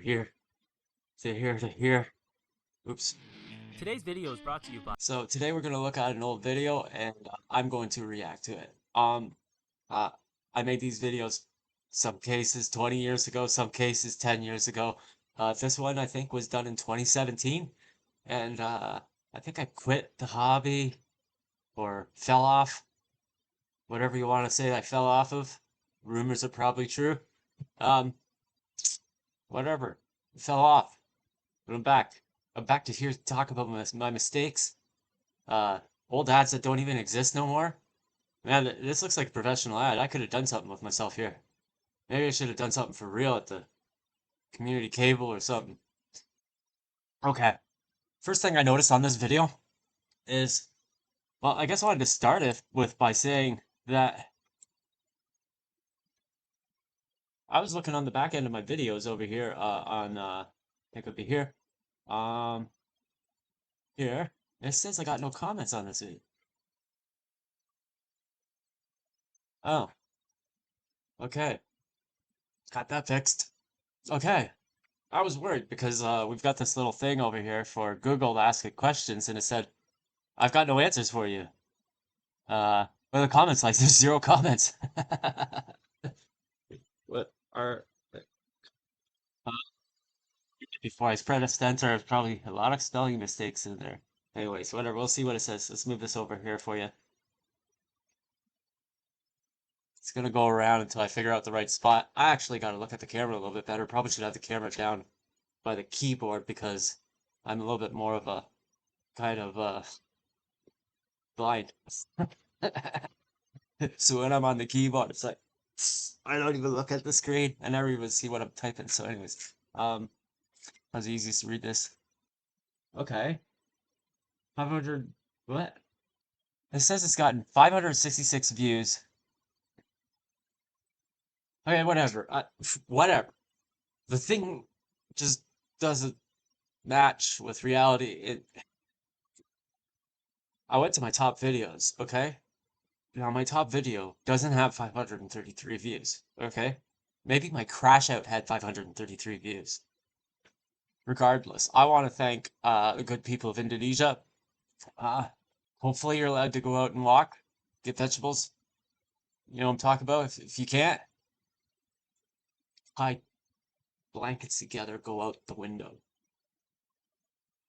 Here, to here, to here. Oops. Today's video is brought to you by So today we're gonna look at an old video and I'm going to react to it. Uh, I made these videos some cases 20 years ago, some cases 10 years ago. This one I think was done in 2017 and I think I quit the hobby or fell off, whatever you want to say I fell off of. Rumors are probably true. Um, whatever. Fell off. But I'm back. I'm back to here to talk about my mistakes. Uh, Old ads that don't even exist no more. Man, this looks like a professional ad. I could have done something with myself here. Maybe I should have done something for real at the community cable or something. Okay. First thing I noticed on this video is, well, I guess I wanted to start it with by saying that I was looking on the back end of my videos over here I think it'd be here. Um, Here. It says I got no comments on this video. Oh, okay. Got that fixed. Okay. I was worried because we've got this little thing over here for Google to ask it questions, and it said, I've got no answers for you. What are the comments like? There's zero comments. What are before I pressed enter, there's probably a lot of spelling mistakes in there. Anyways, whatever. We'll see what it says. Let's move this over here for you. It's gonna go around until I figure out the right spot. I actually got to look at the camera a little bit better. Probably should have the camera down by the keyboard because I'm a little bit more of a kind of blind. So when I'm on the keyboard, it's like I don't even look at the screen. I never even see what I'm typing. So anyways, how's the easiest to read this? Okay, 500. What? It says it's gotten 566 views. Okay, whatever. Whatever. The thing just doesn't match with reality. I went to my top videos, okay? Now my top video doesn't have 533 views, okay? Maybe my crash out had 533 views. Regardless, I want to thank the good people of Indonesia. Uh, Hopefully you're allowed to go out and walk, get vegetables. You know what I'm talking about? If you can't, tie blankets together, go out the window.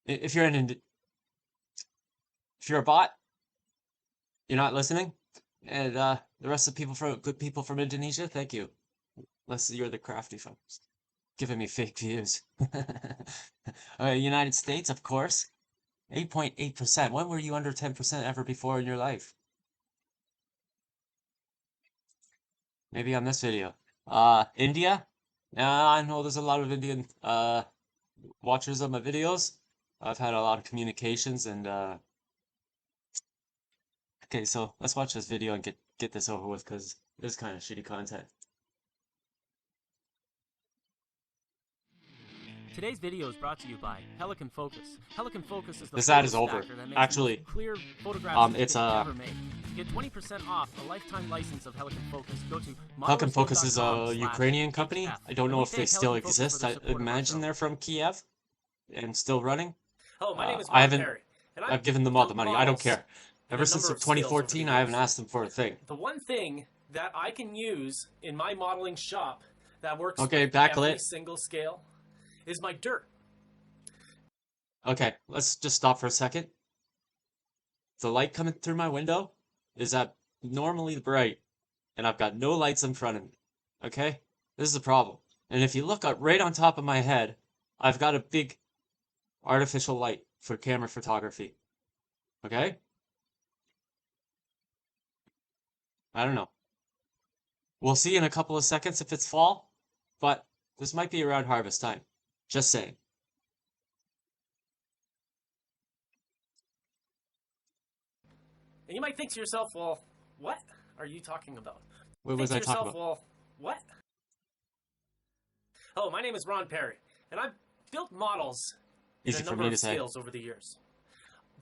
If you're if you're a bot, you're not listening. And the rest of the people from good people from Indonesia, thank you. Unless you're the crafty folks, giving me fake views. United States, of course, 8.8%. When were you under 10% ever before in your life? Maybe on this video. India. I know there's a lot of Indian watchers of my videos. I've had a lot of communications and okay, so let's watch this video and get this over with because this is kind of shitty content. Today's video is brought to you by Pelican Focus. Pelican Focus is the This ad photo is over. stacker that makes the Actually, most clear photographs you it's could ever make. To get 20% off a lifetime license of Pelican Focus, go to Pelican Focus is a Ukrainian company. modeloscape.com/hf. I don't And know we if they thank still Pelican Focus for exist. their I support of our imagine show. they're from Kiev and still running. Hello, my name is I Ron haven't. Perry, and I've I've given them all the built money. I don't models care. in Ever a since number of scales over the 2014, I haven't years. asked them for a thing. The one thing that I can use in my modeling shop that works Okay, with every backlit. single scale is my dirt. Okay, let's just stop for a second. The light coming through my window is abnormally bright, and I've got no lights in front of me. Okay? This is a problem. And if you look up right on top of my head, I've got a big artificial light for camera photography. Okay? I don't know. We'll see in a couple of seconds if it's fall, but this might be around harvest time. Just saying. And you might think to yourself, well, what are you talking about? What Think was to I talking yourself, about? well, what? Hello, my name is Ron Perry, and I've built models in a Easy for number me of to say. scales over the years.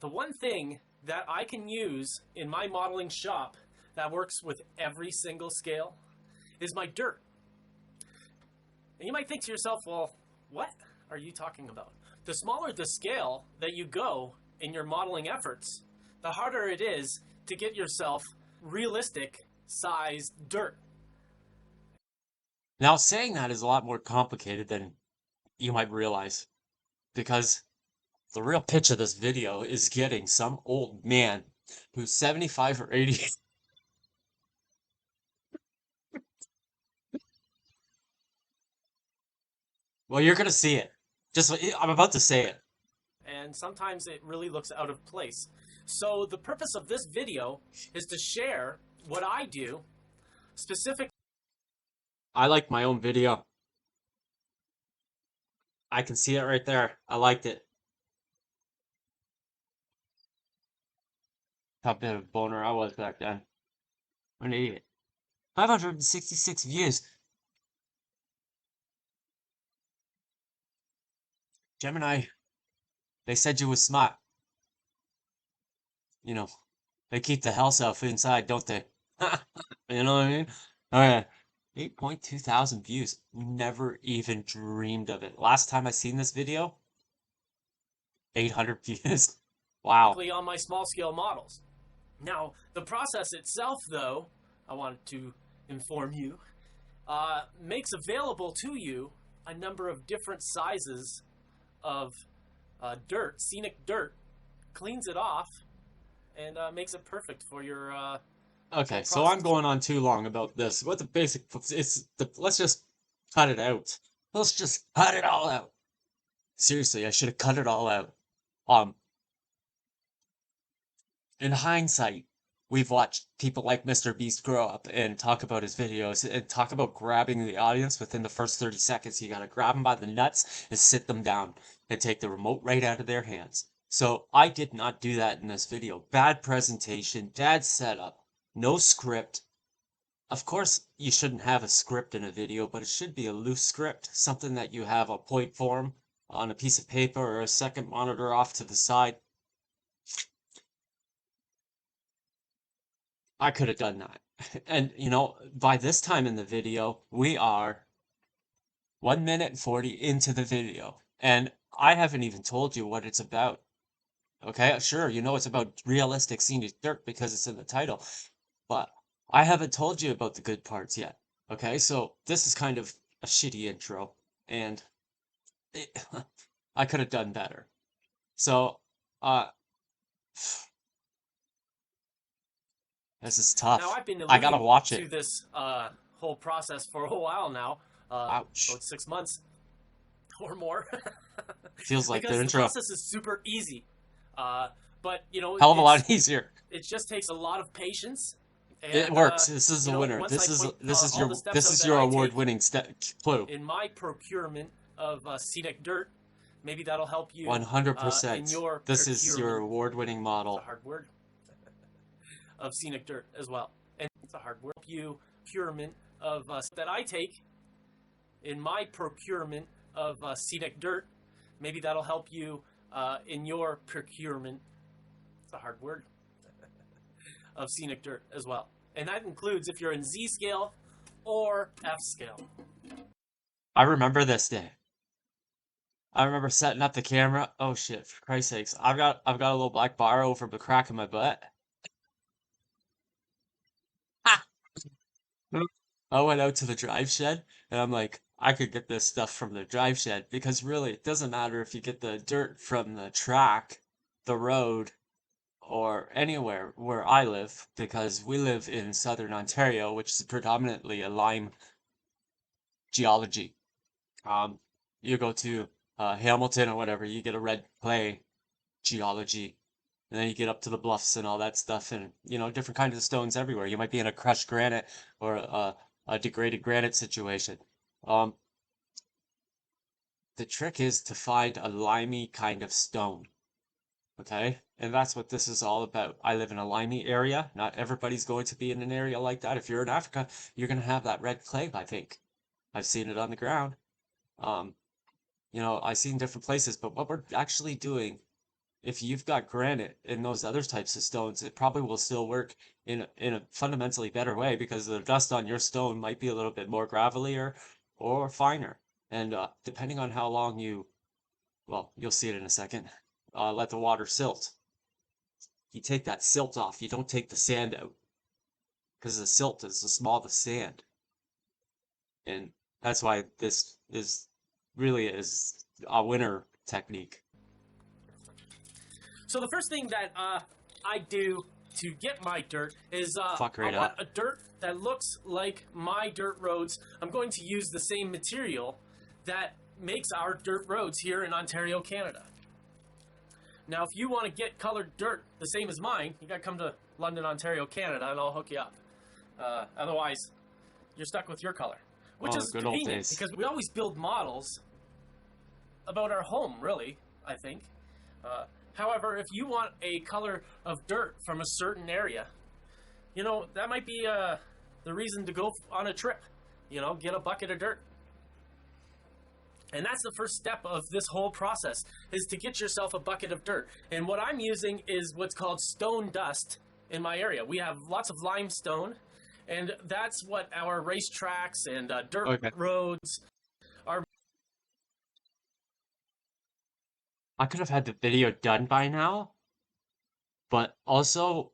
The one thing that I can use in my modeling shop that works with every single scale is my dirt. And you might think to yourself, well, What are you talking about? The smaller the scale that you go in your modeling efforts, the harder it is to get yourself realistic sized dirt. Now, saying that is a lot more complicated than you might realize, because the real pitch of this video is getting some old man who's 75 or 80. Well, you're gonna see it. Just, I'm about to say it. And sometimes it really looks out of place. So the purpose of this video is to share what I do specific. I like my own video. I can see it right there. I liked it. How bit of a boner I was back then. An idiot. 566 views. Gemini, they said you was smart. You know, they keep the hell stuff inside, don't they? You know what I mean? Okay. 8.2 thousand views. Never even dreamed of it. Last time I seen this video, 800 views. Wow. On my small scale models. Now, the process itself, though, I wanted to inform you, makes available to you a number of different sizes of dirt, scenic dirt, cleans it off, and makes it perfect for your. Okay, so I'm going on too long about this. What the basic let's just cut it out. Let's just cut it all out. Seriously, I should have cut it all out. In hindsight, we've watched people like Mr. Beast grow up and talk about his videos and talk about grabbing the audience within the first 30 seconds. You gotta grab them by the nuts and sit them down and take the remote right out of their hands. So I did not do that in this video. Bad presentation, bad setup, no script. Of course, you shouldn't have a script in a video, but it should be a loose script, something that you have a point form on a piece of paper or a second monitor off to the side. I could have done that. And, by this time in the video, we are 1 minute and 40 into the video. And I haven't even told you what it's about. Okay, sure, it's about realistic scenic dirt because it's in the title. But I haven't told you about the good parts yet. Okay, so this is kind of a shitty intro. And I could have done better. So, this is tough. Now, I've been I gotta watch to it. this whole process for a while now, Ouch. about 6 months or more. Feels like the because the intro. process is super easy. But, Hell of a lot easier. it just takes a lot of patience. And, It works. This is a winner. once This I is point, this is all your the steps this out is that your I take award-winning clue. in my procurement of scenic dirt, maybe that'll help you 100%. in your This is your procurement. award-winning It's model. a hard word. Of scenic dirt as well. And it's a hard word. Help you procurement of that I take in my procurement of scenic dirt. Maybe that'll help you in your procurement. It's a hard word. Of scenic dirt as well. And that includes if you're in Z scale or F scale. I remember this day. I remember setting up the camera. Oh shit, for Christ's sakes. I've got a little black bar over the crack of my butt. I went out to the drive shed and I'm like, I could get this stuff from the drive shed because really it doesn't matter if you get the dirt from the track, the road, or anywhere where I live, because we live in southern Ontario, which is predominantly a lime geology. You go to Hamilton or whatever, you get a red clay geology, and then you get up to the bluffs and all that stuff, and different kinds of stones everywhere. You might be in a crushed granite or a degraded granite situation. The trick is to find a limey kind of stone. Okay, and that's what this is all about. I live in a limey area. Not everybody's going to be in an area like that. If you're in Africa, you're going to have that red clay, I think. I've seen it on the ground. I've seen different places, but what we're actually doing, if you've got granite and those other types of stones, it probably will still work in a fundamentally better way because the dust on your stone might be a little bit more gravelly or finer. And depending on how long well, you'll see it in a second, let the water silt. You take that silt off. You don't take the sand out because the silt is the smallest sand. And that's why this is really is a winner technique. So the first thing that I do to get my dirt is Fuck right I want up. a dirt that looks like my dirt roads. I'm going to use the same material that makes our dirt roads here in Ontario, Canada. Now, if you want to get colored dirt the same as mine, you got to come to London, Ontario, Canada, and I'll hook you up. Otherwise, you're stuck with your color, which Oh, is good old convenient days. because we always build models about our home, really, I think. However, if you want a color of dirt from a certain area, you know, that might be the reason to go on a trip. You know, get a bucket of dirt. And that's the first step of this whole process, is to get yourself a bucket of dirt. And what I'm using is what's called stone dust in my area. We have lots of limestone, and that's what our racetracks and dirt Okay. roads are. I could have had the video done by now, but also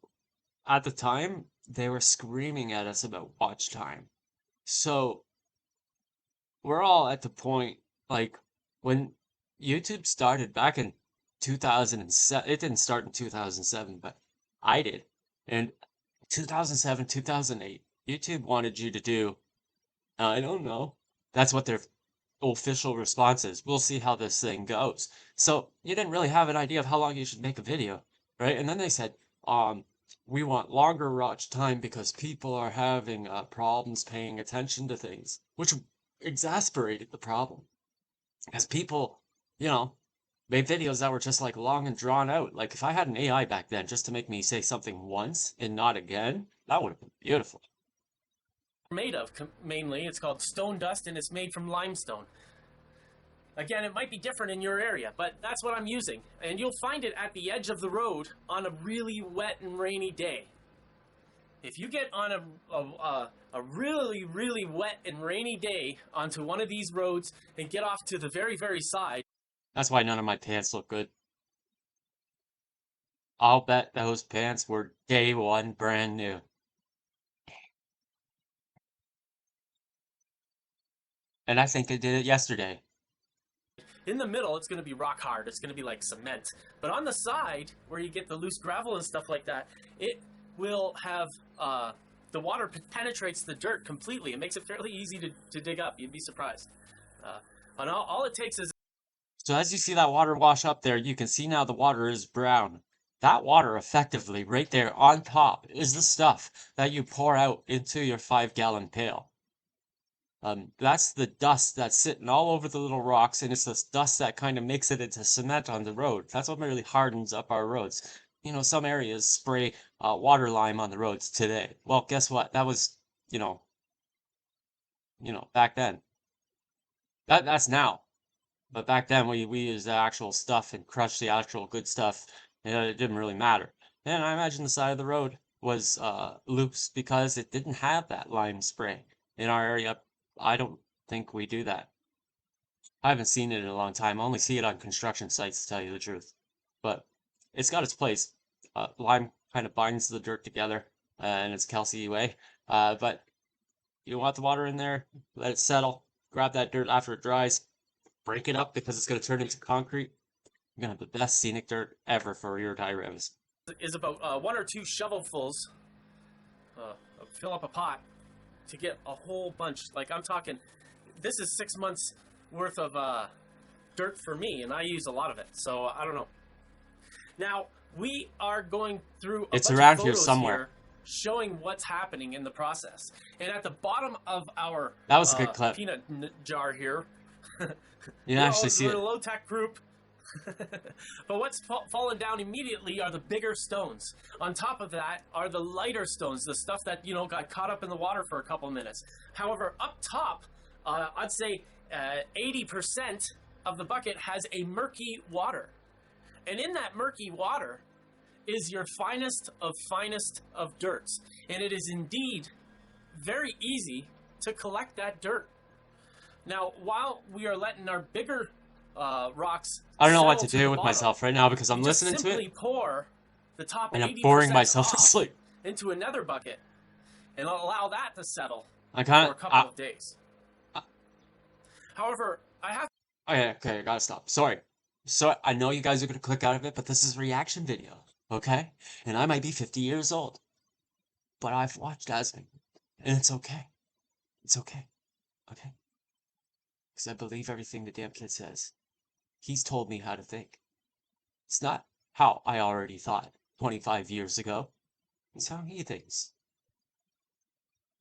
at the time they were screaming at us about watch time. So we're all at the point, like, when YouTube started back in 2007. It didn't start in 2007, but I did. And 2007, 2008, YouTube wanted you to do, I don't know. That's what their official response is. We'll see how this thing goes. So you didn't really have an idea of how long you should make a video, right? And then they said, we want longer watch time because people are having problems paying attention to things, which exasperated the problem. As people, you know, made videos that were just like long and drawn out. Like if I had an AI back then just to make me say something once and not again, that would have been beautiful. Made of mainly. It's called stone dust, and it's made from limestone. Again, it might be different in your area, but that's what I'm using. And you'll find it at the edge of the road on a really wet and rainy day. If you get on a really, really wet and rainy day onto one of these roads and get off to the very, very side. That's why none of my pants look good. I'll bet those pants were day one brand new. And I think I did it yesterday. In the middle, it's going to be rock hard. It's going to be like cement. But on the side, where you get the loose gravel and stuff like that, it will have the water penetrates the dirt completely. It makes it fairly easy to dig up. You'd be surprised. And all it takes is. So as you see that water wash up there, you can see now the water is brown. That water effectively right there on top is the stuff that you pour out into your 5-gallon pail. That's the dust that's sitting all over the little rocks, and it's this dust that kind of makes it into cement on the road. That's what really hardens up our roads. You know, some areas spray water lime on the roads today. Well, guess what? That was, back then. That's now. But back then we used the actual stuff and crushed the actual good stuff. And it didn't really matter. And I imagine the side of the road was loose because it didn't have that lime spray. In our area, I don't think we do that. I haven't seen it in a long time. I only see it on construction sites, to tell you the truth. But it's got its place. Lime kind of binds the dirt together in its calci way. But you want the water in there, let it settle, grab that dirt after it dries, break it up because it's going to turn into concrete. You're going to have the best scenic dirt ever for your dioramas. Is about 1 or 2 shovelfuls. Fill up a pot to get a whole bunch. Like I'm talking, this is 6 months worth of dirt for me, and I use a lot of it. So I don't know. Now we are going through a It's bunch around of here photos somewhere. here showing what's happening in the process. And at the bottom of our That was a good clip. peanut jar here, You can actually see we're it. a low-tech group. But what's fallen down immediately are the bigger stones. On top of that are the lighter stones, the stuff that, got caught up in the water for a couple minutes. However, up top, I'd say 80% of the bucket has a murky water. And in that murky water is your finest of dirts. And it is indeed very easy to collect that dirt. Now, while we are letting our bigger rocks I don't know what settle to to do the with bottom, myself right now because we I'm just listening to it simply pour the top and I'm boring 80% myself to off sleep. into another bucket and allow that to settle I for kind a of. couple of days. However, I have Okay, I gotta stop. Sorry. So I know you guys are gonna click out of it, but this is a reaction video, okay? And I might be 50 years old, but I've watched Asmik, and it's okay. It's okay, okay? Because I believe everything the damn kid says. He's told me how to think. It's not how I already thought 25 years ago. It's how he thinks.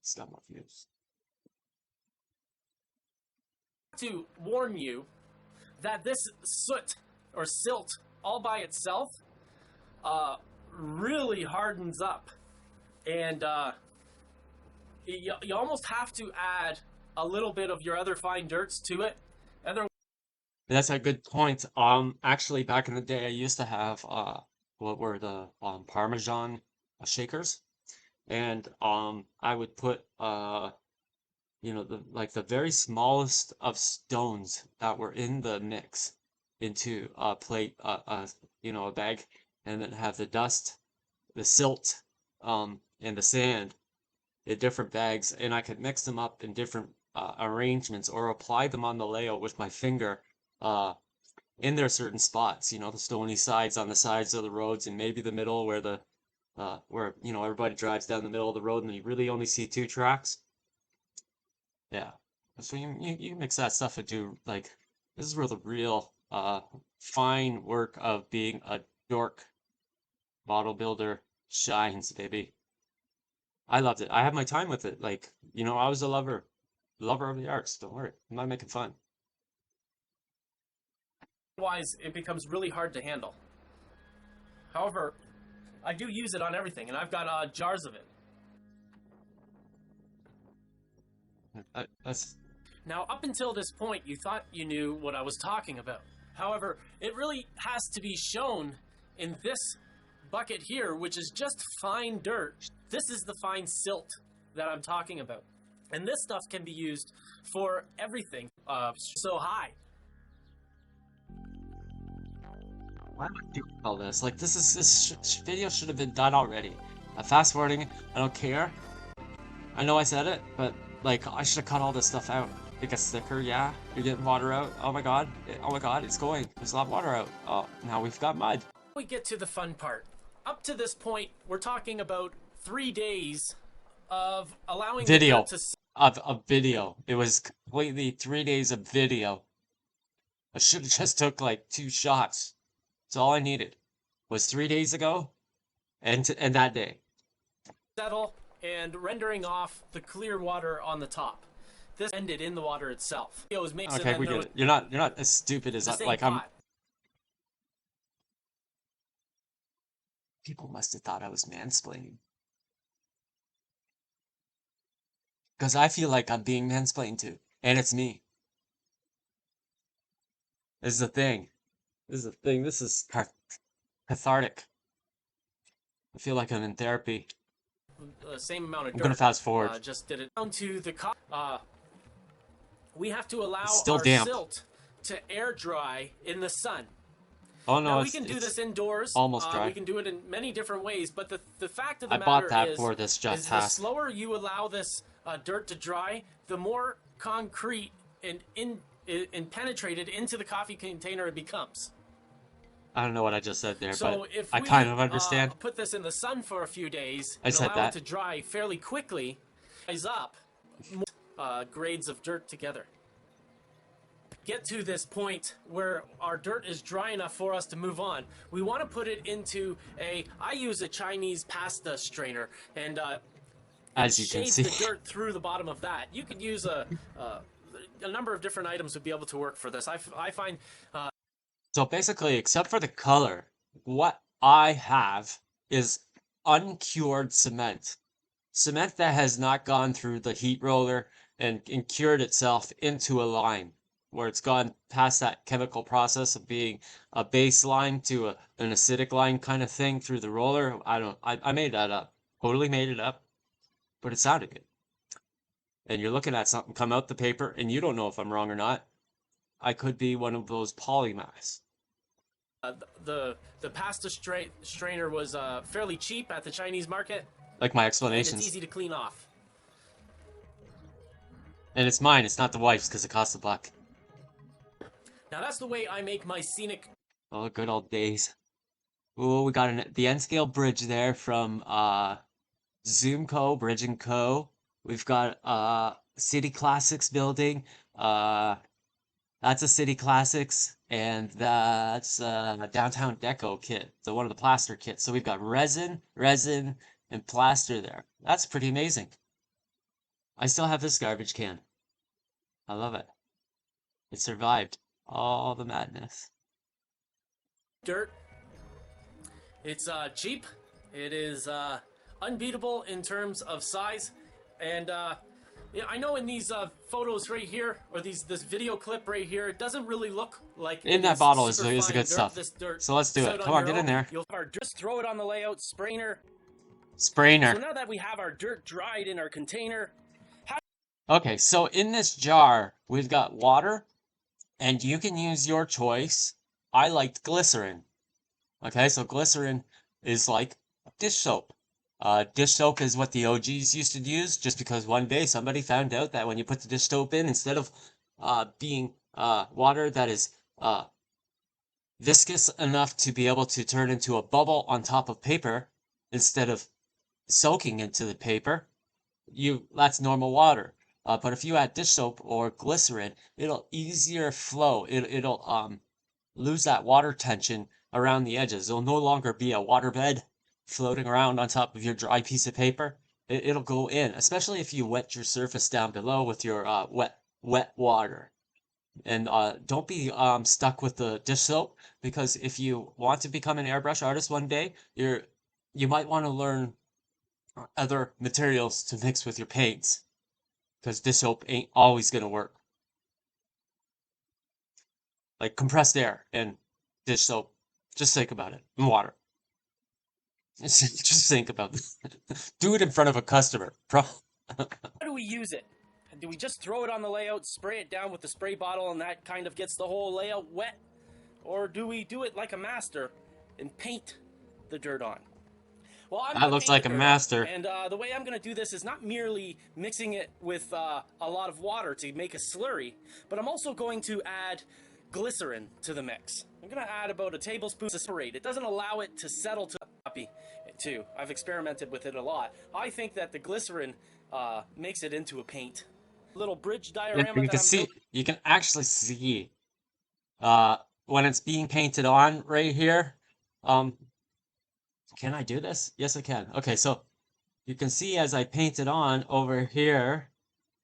He's got more views. to warn you that this soot or silt all by itself really hardens up, and you almost have to add a little bit of your other fine dirts to it. Other That's a good point. Actually, back in the day, I used to have what were the Parmesan shakers, and I would put the very smallest of stones that were in the mix into a plate, a bag, and then have the dust, the silt, and the sand in different bags, and I could mix them up in different arrangements or apply them on the layout with my finger uh, in their certain spots, the stony sides on the sides of the roads and maybe the middle where everybody drives down the middle of the road and you really only see two tracks. Yeah. So you mix that stuff into like this is where the real fine work of being a dork model builder shines, baby. I loved it. I had my time with it. Like, I was a lover of the arts. Don't worry. I'm not making fun. Otherwise, it becomes really hard to handle. However, I do use it on everything, and I've got jars of it. That's Now, up until this point, you thought you knew what I was talking about. However, it really has to be shown in this bucket here, which is just fine dirt. This is the fine silt that I'm talking about. And this stuff can be used for everything. So high. why am I doing all this? Like, this video should have been done already. Fast forwarding, I don't care. I know I said it, but like, I should have cut all this stuff out. It gets thicker, yeah. You're getting water out. Oh my god. Oh my god, it's going. There's a lot of water out. Oh, now we've got mud. We get to the fun part. Up to this point, we're talking about 3 days of allowing the Video. dirt to Of a video. It was completely 3 days of video. I should have just took like 2 shots. That's all I needed. Was 3 days ago, and that day. settle and rendering off the clear water on the top. This ended in the water itself. It was made so Okay, then we there get was it. You're not as stupid as the same like I'm. pot. People must have thought I was mansplaining. Because I feel like I'm being mansplained to, and it's me. This is the thing. This is the thing. This is cathartic. I feel like I'm in therapy. The same amount of I'm dirt. gonna fast forward. Just did it down to the we have to allow It's still our damp. silt to air dry in the sun. Oh no, Now we it's can do it's this indoors. almost dry. We can do it in many different ways, but the fact of the I bought matter that for this is the task. slower you allow this dirt to dry, the more concrete and penetrated into the coffee container it becomes. I don't know what I just said there, So but if I we kind of understand. put this in the sun for a few days I and said allow that. it to dry fairly quickly, rise up more, grades of dirt together. Get to this point where our dirt is dry enough for us to move on. We want to put it into I use a Chinese pasta strainer, and As you can shades see. the dirt through the bottom of that. You could use a number of different items would be able to work for this. I find So basically, except for the color, what I have is uncured cement. Cement that has not gone through the heat roller and cured itself into a lime, where it's gone past that chemical process of being a base lime to an acidic lime kind of thing through the roller. I made that up. Totally made it up, but it sounded good. and you're looking at something come out the paper and you don't know if I'm wrong or not, I could be one of those polymaths. The pasta strainer was fairly cheap at the Chinese market, Like my and it's explanations. easy to clean off. And it's mine, it's not the wife's because it costs $1. Now that's the way I make my scenic. Oh, good old days. Oh, we got the N scale bridge there from Zoom Co. Bridge and Co. We've got City Classics building. That's a City Classics, and that's Downtown Deco kit. So one of the plaster kits. So we've got resin, and plaster there. That's pretty amazing. I still have this garbage can. I love it. It survived all the madness. Dirt. It's cheap. It is unbeatable in terms of size, and yeah, I know in these photos right here, or this video clip right here, it doesn't really look like In it that is bottle is super the fine good dirt. stuff. This dirt. So let's do it. Come on, get in there. You'll have our just throw it on the layout sprainer. Sprainer. So now that we have our dirt dried in our container. Okay, so in this jar, we've got water, and you can use your choice. I liked glycerin. Okay, so glycerin is like dish soap. Dish soap is what the OGs used to use, just because one day somebody found out that when you put the dish soap in, instead of being water that is viscous enough to be able to turn into a bubble on top of paper, instead of soaking into the paper, that's normal water. But if you add dish soap or glycerin, it'll easier flow. It'll lose that water tension around the edges. It'll no longer be a waterbed floating around on top of your dry piece of paper. It'll go in, especially if you wet your surface down below with your wet water. And don't be stuck with the dish soap, because if you want to become an airbrush artist one day, you might want to learn other materials to mix with your paints, because dish soap ain't always gonna work. Like compressed air and dish soap. Just think about it. And water. Just think about this. Do it in front of a customer. How do we use it? Do we just throw it on the layout, spray it down with the spray bottle, and that kind of gets the whole layout wet? Or do we do it like a master and paint the dirt on? Well, I'm That going to looks paint like the a dirt master. on, and the way I'm going to do this is not merely mixing it with a lot of water to make a slurry, but I'm also going to add glycerin to the mix. I'm going to add about a tablespoon to separate. It doesn't allow it to settle to copy too. I've experimented with it a lot. I think that the glycerin makes it into a paint. Little bridge And diorama you that can I'm see, building. you can actually see when it's being painted on right here. Can I do this? Yes, I can. Okay, so you can see as I paint it on over here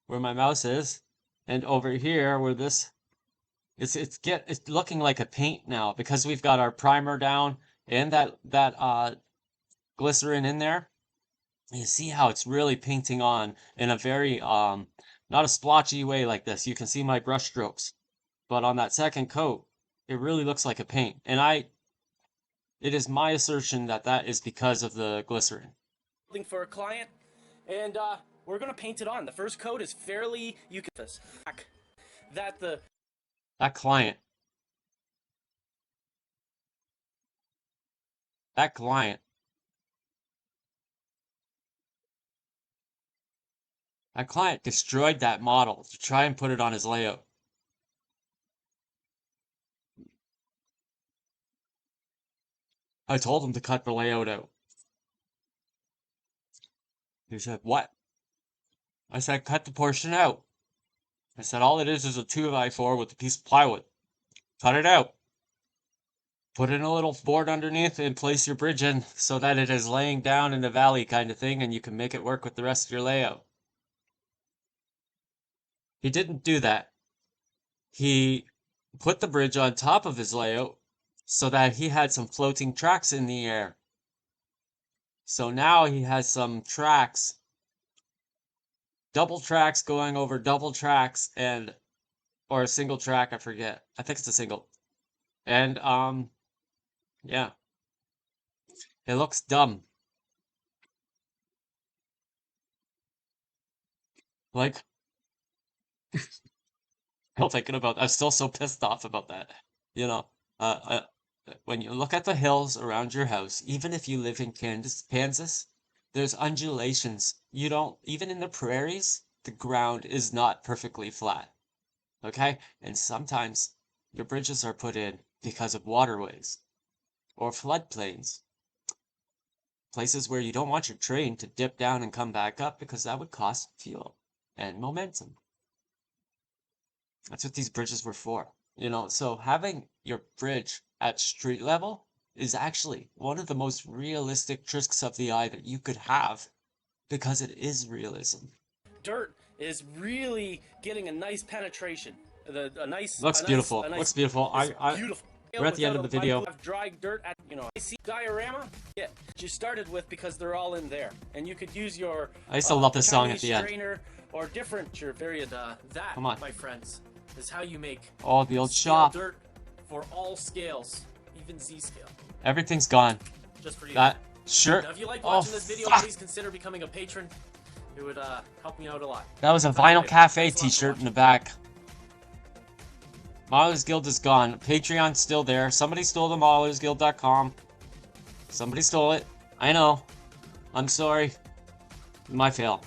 where my mouse is, and over here where this it's looking like a paint now, because we've got our primer down and that glycerin in there. You see how it's really painting on in a very not a splotchy way like this. You can see my brush strokes, but on that second coat, it really looks like a paint. And it is my assertion that that is because of the glycerin. For a client, and we're going to paint it on. The first coat is fairly, you can this that the That client, that client, that client destroyed that model to try and put it on his layout. I told him to cut the layout out. He said, "What?" I said, "Cut the portion out." I said, "All it is a 2x4 with a piece of plywood. Cut it out. Put in a little board underneath and place your bridge in so that it is laying down in a valley kind of thing, and you can make it work with the rest of your layout." He didn't do that. He put the bridge on top of his layout so that he had some floating tracks in the air. So now he has some tracks, double tracks going over double tracks, and or a single track, I forget. I think it's a single. And yeah. It looks dumb. Like Still thinking about. I'm still so pissed off about that. You know, when you look at the hills around your house, even if you live in Kansas, there's undulations. You don't even in the prairies, the ground is not perfectly flat. Okay, and sometimes your bridges are put in because of waterways or floodplains, places where you don't want your train to dip down and come back up because that would cost fuel and momentum. That's what these bridges were for. So having your bridge at street level is actually one of the most realistic tricks of the eye that you could have because it is realism. Dirt is really getting a nice penetration. A nice, Looks beautiful. a nice. Looks beautiful. It's beautiful. We're at the end of the video. Dry dirt at, I see diorama. Yeah, you started with because they're all in there, and you could use your. I used to love this song at Chinese the end. strainer or different your variant. That, Come on. my friends, is how you make. Oh, the old scale shop. Dirt for all scales, even Z scale. Everything's gone. Just for you. That shirt. Now, if you like Oh, watching this video, fuck. please consider becoming a patron. It would help me out a lot. That was a Vinyl Cafe t-shirt in the back. Mahler's Guild is gone. Patreon's still there. Somebody stole the MahlersGuild.com. Somebody stole it. I know. I'm sorry. My fail.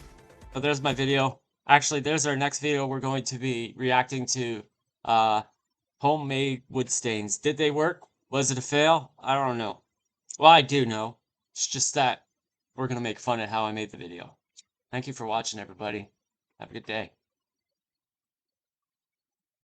But there's my video. Actually, there's our next video. We're going to be reacting to homemade wood stains. Did they work? Was it a fail? I don't know. Well, I do know. It's just that we're going to make fun of how I made the video. Thank you for watching, everybody. Have a good day.